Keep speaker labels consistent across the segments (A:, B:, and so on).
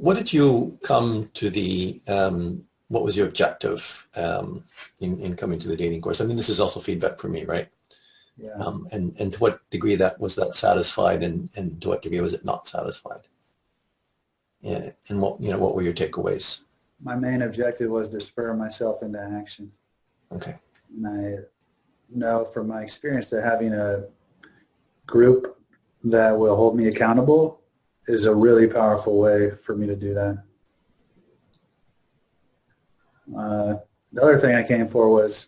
A: what did you come to the, what was your objective in coming to the dating course? I mean, this is also feedback for me, right?
B: Yeah.
A: And to what degree was that satisfied, and to what degree was it not satisfied? Yeah, and what were your takeaways?
B: My main objective was to spur myself into action.
A: Okay.
B: And I know from my experience that having a group that will hold me accountable is a really powerful way for me to do that. The other thing I came for was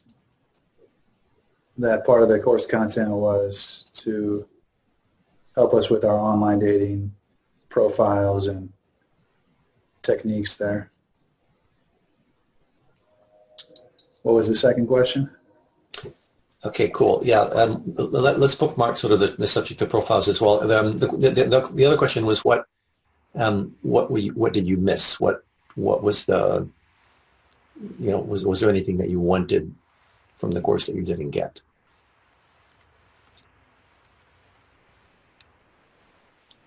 B: that part of the course content was to help us with our online dating profiles and techniques there. What was the second question?
A: Okay, cool. Yeah, let's bookmark sort of the subject of profiles as well. The other question was what did you miss? What was the, was there anything that you wanted from the course that you didn't get?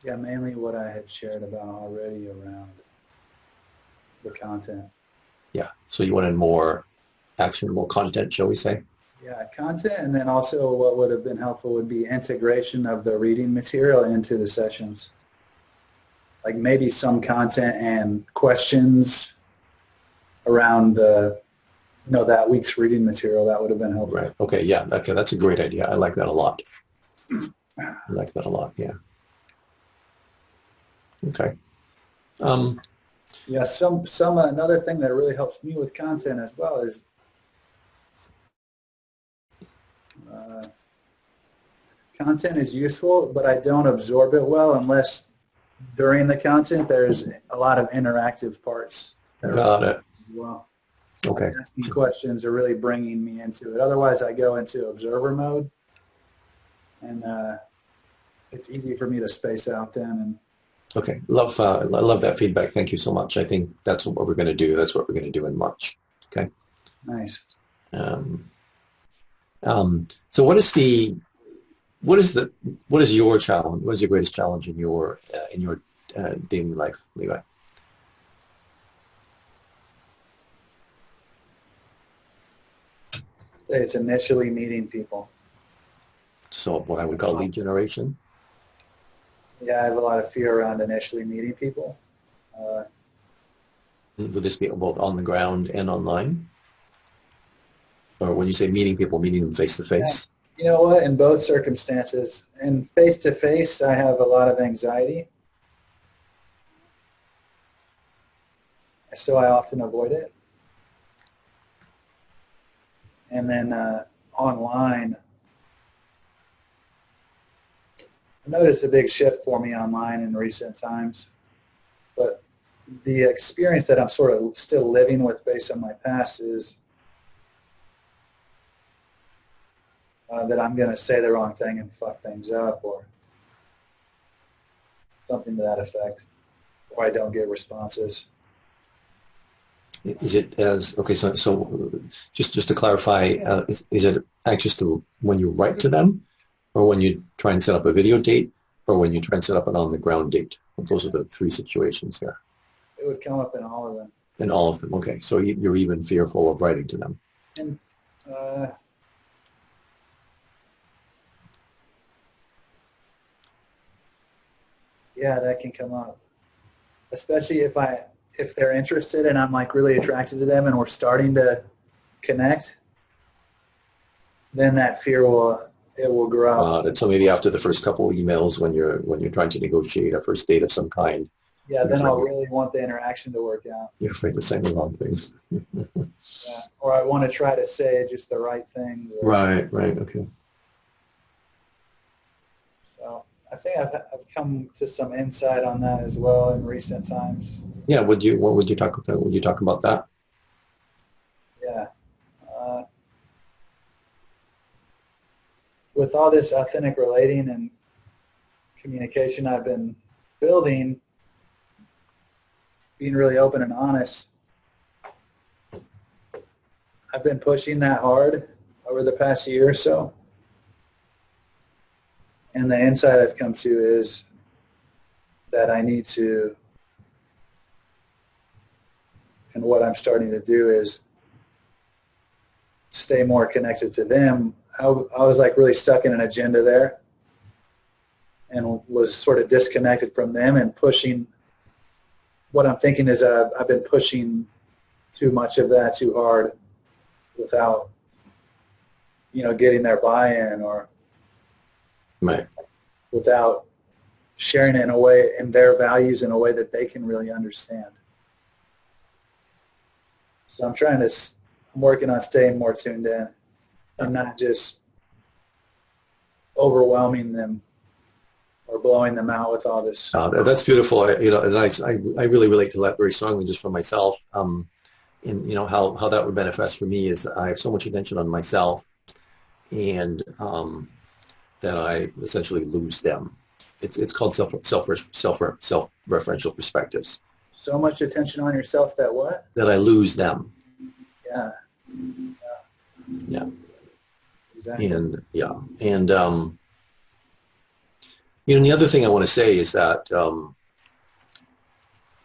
B: Yeah, mainly what I had shared about already around the content.
A: Yeah, so you wanted more actionable content, shall we say?
B: Yeah, content, and then also what would have been helpful would be integration of the reading material into the sessions. Like maybe some content and questions around that week's reading material. That would have been helpful.
A: Right. Okay. Yeah. Okay. That's a great idea. I like that a lot. I like that a lot. Yeah. Okay.
B: Yeah. Another thing that really helps me with content as well is content is useful, but I don't absorb it well unless during the content there's a lot of interactive parts.
A: Got it.
B: Well,
A: okay.
B: Asking questions are really bringing me into it. Otherwise, I go into observer mode, and it's easy for me to space out then. And
A: okay, love that feedback. Thank you so much. I think that's what we're going to do. That's what we're going to do in March. Okay.
B: Nice.
A: So what is your challenge? What is your greatest challenge in your daily life, Levi?
B: It's initially meeting people.
A: So what I would call lead generation?
B: Yeah, I have a lot of fear around initially meeting people.
A: Would this be both on the ground and online? Or when you say meeting people, meeting them face-to-face?
B: You know what? In both circumstances, in face-to-face, I have a lot of anxiety. So I often avoid it. And then online, I noticed a big shift for me online in recent times. But the experience that I'm sort of still living with based on my past is that I'm going to say the wrong thing and fuck things up, or something to that effect, or I don't get responses.
A: Is it okay? So just to clarify, is it anxious to when you write to them, or when you try and set up a video date, or when you try and set up an on-the-ground date? Those are the three situations here.
B: It would come up in all of them.
A: In all of them, okay. So you're even fearful of writing to them.
B: And yeah, that can come up, especially if they're interested and I'm like really attracted to them and we're starting to connect. Then that fear will grow.
A: So maybe after the first couple of emails, when you're trying to negotiate a first date of some kind.
B: Yeah, then I'll really want the interaction to work out.
A: You're afraid to say the wrong things.
B: Yeah, or I want to try to say just the right things.
A: Right. Okay.
B: So I think I've come to some insight on that as well in recent times.
A: Yeah. What would you talk about? Would you talk about that?
B: Yeah. With all this authentic relating and communication I've been building, being really open and honest, I've been pushing that hard over the past year or so. And the insight I've come to is that I need to and what I'm starting to do is stay more connected to them. I was like really stuck in an agenda there and was sort of disconnected from them and pushing. What I'm thinking is I've been pushing too much of that too hard without, getting their buy-in, or
A: Right.
B: without sharing it in their values in a way that they can really understand. So I'm working on staying more tuned in and not just overwhelming them or blowing them out with all this.
A: That's beautiful. And I really relate to that very strongly just for myself. And how that would manifest for me is I have so much attention on myself, and that I essentially lose them. It's called self-referential perspectives.
B: So much attention on yourself that what?
A: That I lose them.
B: Yeah.
A: Yeah.
B: Exactly.
A: And the other thing I want to say is that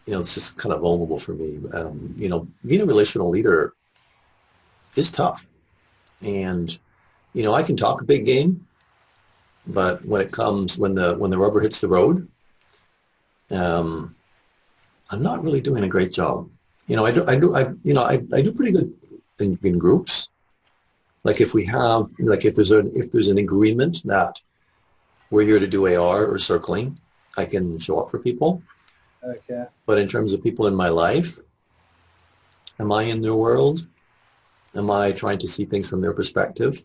A: this is kind of vulnerable for me. Being a relational leader is tough, and I can talk a big game, but when the rubber hits the road, I'm not really doing a great job. I do pretty good in groups. Like if there's an agreement that we're here to do AR or circling, I can show up for people.
B: Okay.
A: But in terms of people in my life, am I in their world? Am I trying to see things from their perspective?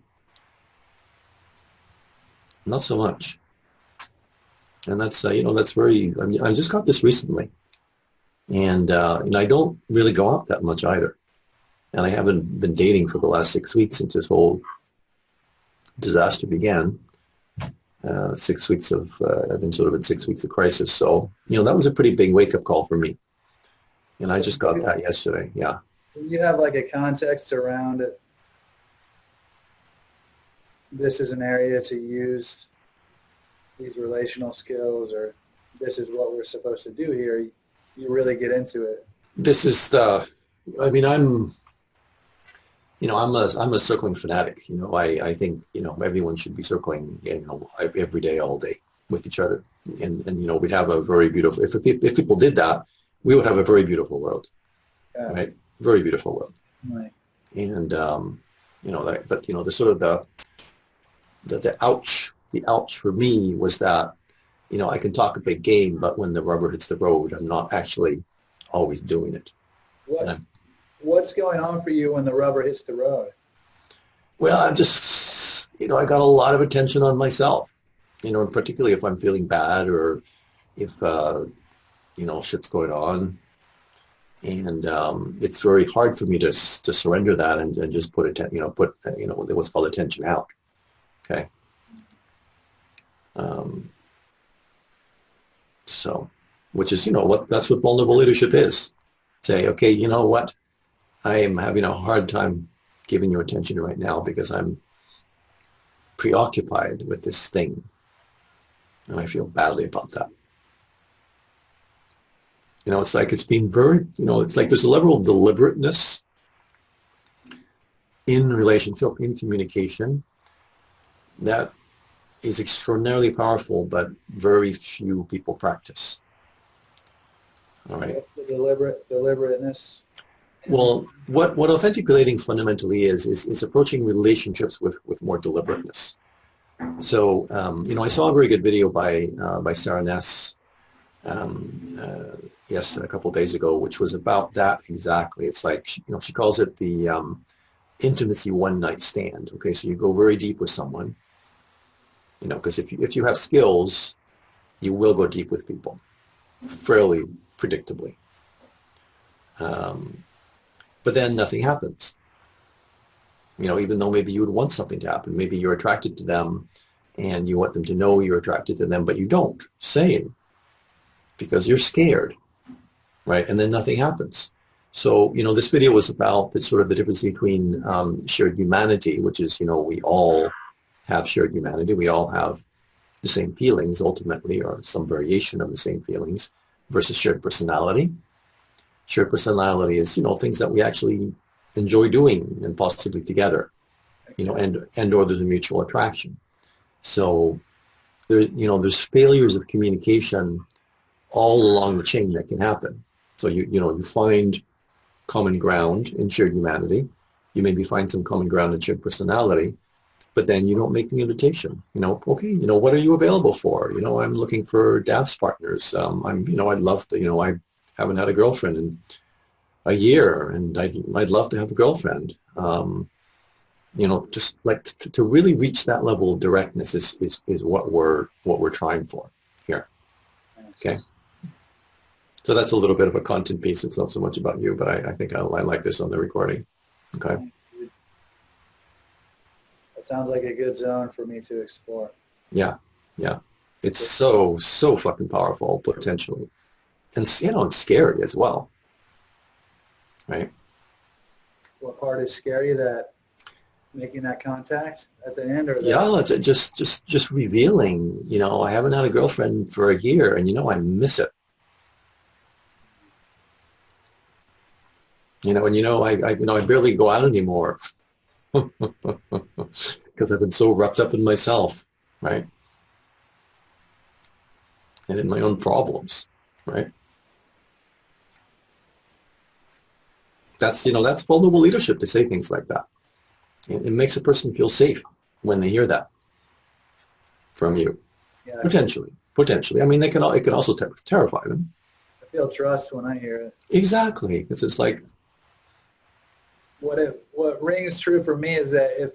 A: Not so much. And that's very. I just got this recently, and I don't really go out that much either. And I haven't been dating for the last 6 weeks since this whole disaster began. 6 weeks of I've been sort of in 6 weeks of crisis. So that was a pretty big wake-up call for me, and I just got that yesterday. Yeah.
B: You have like a context around it. This is an area to use these relational skills, or this is what we're supposed to do here. You really get into it.
A: This is I'm a circling fanatic. I think everyone should be circling every day, all day with each other, and we'd have a very beautiful. If people did that, we would have a very beautiful world, right? Very beautiful world.
B: Right.
A: And the sort of the ouch for me was that I can talk a big game, but when the rubber hits the road, I'm not actually always doing it.
B: What's going on for you when the rubber hits the road?
A: Well, I'm just, I got a lot of attention on myself, and particularly if I'm feeling bad or if, shit's going on. And it's very hard for me to surrender that and just put what's called attention out. Okay. Which is, that's what vulnerable leadership is. Say, okay, you know what? I am having a hard time giving you attention right now because I'm preoccupied with this thing. And I feel badly about that. It's like it's been very, it's like there's a level of deliberateness in relationship, in communication, that is extraordinarily powerful, but very few people practice. All right.
B: What's the deliberateness?
A: Well, what authentic relating fundamentally is approaching relationships with more deliberateness. So, I saw a very good video by Sarah Ness, a couple of days ago, which was about that exactly. It's like, she calls it the intimacy one night stand. Okay, so you go very deep with someone, because if you have skills, you will go deep with people fairly predictably. But then nothing happens. Even though maybe you would want something to happen, maybe you're attracted to them and you want them to know you're attracted to them, but you don't say it because you're scared, right? And then nothing happens. So, this video was about the sort of the difference between shared humanity, which is, we all have shared humanity. We all have the same feelings ultimately, or some variation of the same feelings, versus shared personality. Shared personality is, things that we actually enjoy doing and possibly together, and or there's a mutual attraction. So there's failures of communication all along the chain that can happen. So you find common ground in shared humanity. You maybe find some common ground in shared personality, but then you don't make the invitation. Okay, what are you available for? I'm looking for dance partners. I'd love to, I haven't had a girlfriend in a year, and I'd love to have a girlfriend. Just like to really reach that level of directness is what we're trying for here. Okay. So that's a little bit of a content piece. It's not so much about you, but I think I like this on the recording. Okay.
B: That sounds like a good zone for me to explore.
A: Yeah. Yeah. It's so fucking powerful potentially. And it's scary as well. Right?
B: What part is scary? That making that contact at the end, or that?
A: Yeah, just revealing, I haven't had a girlfriend for a year, and I miss it. I barely go out anymore because I've been so wrapped up in myself, right? And in my own problems, right? That's vulnerable leadership to say things like that. It makes a person feel safe when they hear that from you. Yeah. Potentially. I mean, it can also terrify them.
B: I feel trust when I hear it.
A: Exactly. It's like,
B: what rings true for me is that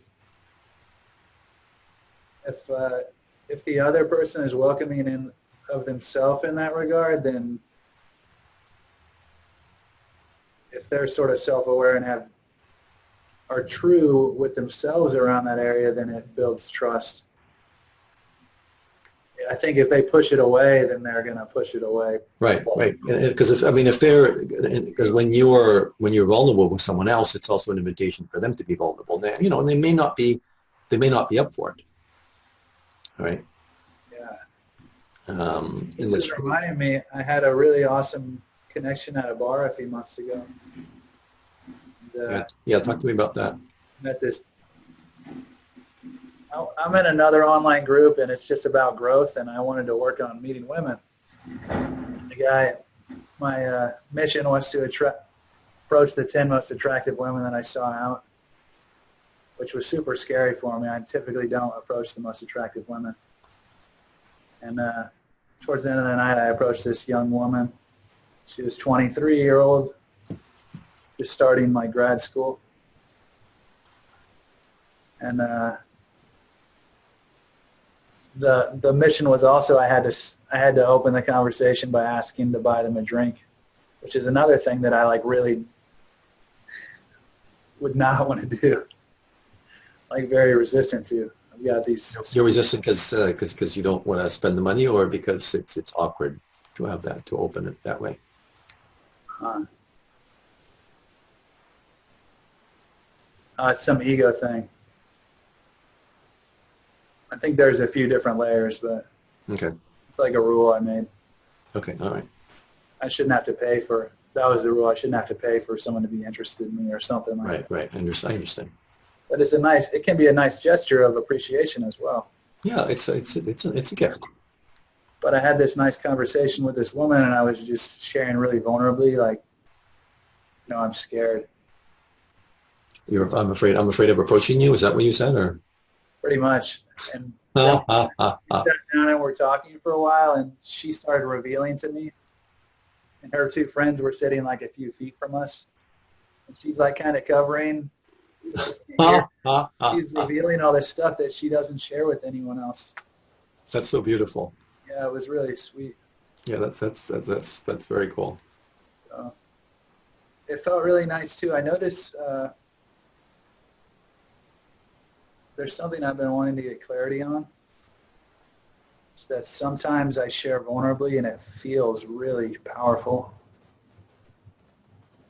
B: if the other person is welcoming of themselves in that regard, then if they're sort of self-aware and are true with themselves around that area, then it builds trust. I think if they push it away, then they're going to push it away.
A: Right. Because because when you're vulnerable with someone else, it's also an invitation for them to be vulnerable. And they may not be up for it. Right.
B: Yeah. This is reminding me, I had a really awesome connection at a bar a few months ago. And,
A: talk to me about that.
B: Met this. I'm in another online group, and it's just about growth, and I wanted to work on meeting women. The guy, my mission was to approach the 10 most attractive women that I saw out, which was super scary for me. I typically don't approach the most attractive women. And towards the end of the night, I approached this young woman. She was 23-year-old, just starting my grad school. And the mission was also I had to open the conversation by asking to buy them a drink, which is another thing that I really would not want to do. Very resistant to. I've got these.
A: You're resistant because you don't want to spend the money, or because it's awkward to have that, to open it that way.
B: It's some ego thing. I think there's a few different layers, but
A: okay,
B: it's like a rule I made.
A: Okay, all right.
B: I shouldn't have to pay for. That was the rule. I shouldn't have to pay for someone to be interested in me or something like that.
A: Right. I understand.
B: But it can be a nice gesture of appreciation as well.
A: Yeah, it's a gift.
B: But I had this nice conversation with this woman, and I was just sharing really vulnerably, I'm scared.
A: I'm afraid of approaching you. Is that what you said, or?
B: Pretty much. And we sat down and we're talking for a while, and she started revealing to me, and her two friends were sitting a few feet from us, and she's kind of covering. She's revealing all this stuff that she doesn't share with anyone else.
A: That's so beautiful.
B: Yeah, it was really sweet.
A: Yeah, that's very cool.
B: It felt really nice too. I noticed there's something I've been wanting to get clarity on. It's that sometimes I share vulnerably and it feels really powerful.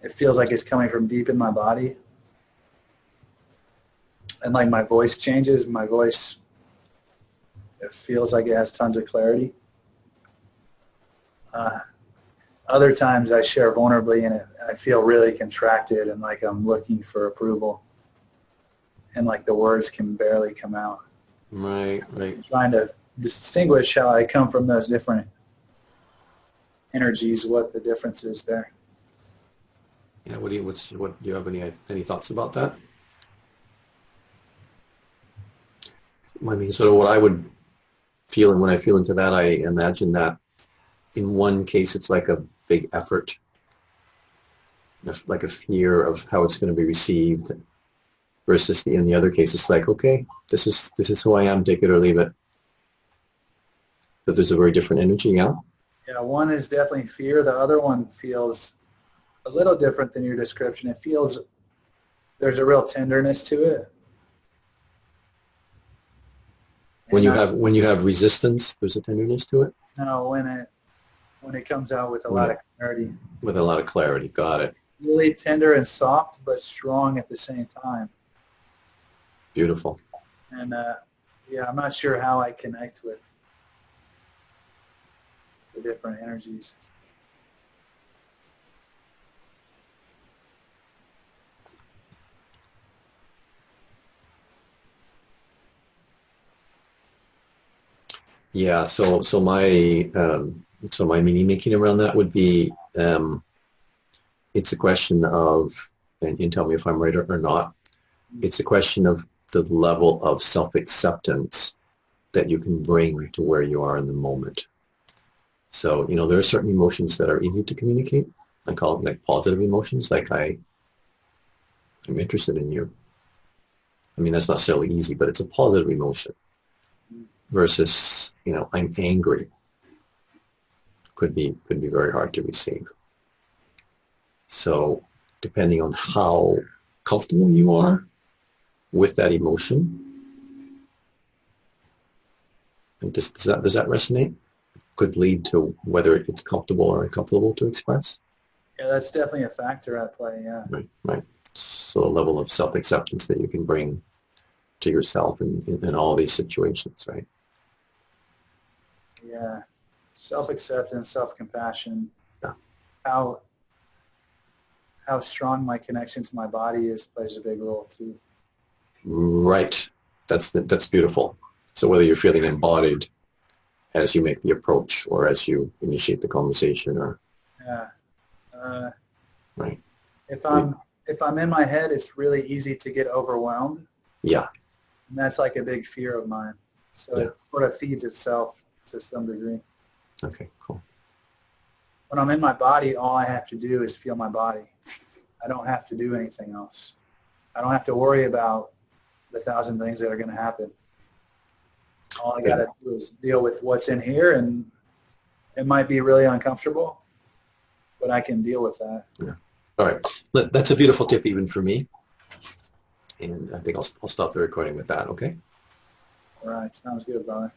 B: It feels like it's coming from deep in my body. And my voice changes. My voice, it feels like it has tons of clarity. Other times I share vulnerably and I feel really contracted and like I'm looking for approval. And like the words can barely come out.
A: Right.
B: I'm trying to distinguish how I come from those different energies, what the difference is there.
A: Yeah. What do you have any thoughts about that? I mean, sort of what I would feel, and when I feel into that, I imagine that in one case it's like a big effort, like a fear of how it's going to be received, versus in the other case it's like, okay, this is who I am, take it or leave it. But there's a very different energy, yeah.
B: Yeah, one is definitely fear. The other one feels a little different than your description. It feels there's a real tenderness to it.
A: When you have resistance, there's a tenderness to it.
B: No, when it comes out with a lot of clarity.
A: With a lot of clarity, got it.
B: Really tender and soft, but strong at the same time.
A: Beautiful.
B: And yeah, I'm not sure how I connect with the different energies.
A: Yeah. So my meaning making around that would be, it's a question of, and you can tell me if I'm right or not. It's a question of the level of self-acceptance that you can bring to where you are in the moment. So, there are certain emotions that are easy to communicate. I call them like positive emotions, like I'm interested in you. I mean, that's not so easy, but it's a positive emotion. Versus, I'm angry. Could be very hard to receive. So, depending on how comfortable you are with that emotion, and does that resonate? Could lead to whether it's comfortable or uncomfortable to express.
B: Yeah, that's definitely a factor at play. Yeah.
A: Right. So, a level of self-acceptance that you can bring to yourself in all these situations, right?
B: Yeah, self-acceptance, self-compassion.
A: Yeah.
B: How strong my connection to my body is plays a big role too.
A: Right. That's beautiful. So whether you're feeling embodied as you make the approach or as you initiate the conversation, or right.
B: If I'm in my head, it's really easy to get overwhelmed.
A: Yeah.
B: And that's like a big fear of mine. So it sort of feeds itself to some degree.
A: Okay, cool.
B: When I'm in my body, all I have to do is feel my body. I don't have to do anything else. I don't have to worry about the 1,000 things that are going to happen. All I got to do is deal with what's in here, and it might be really uncomfortable, but I can deal with that.
A: Yeah. All right. That's a beautiful tip even for me. And I think I'll stop the recording with that, okay?
B: All right. Sounds good, brother.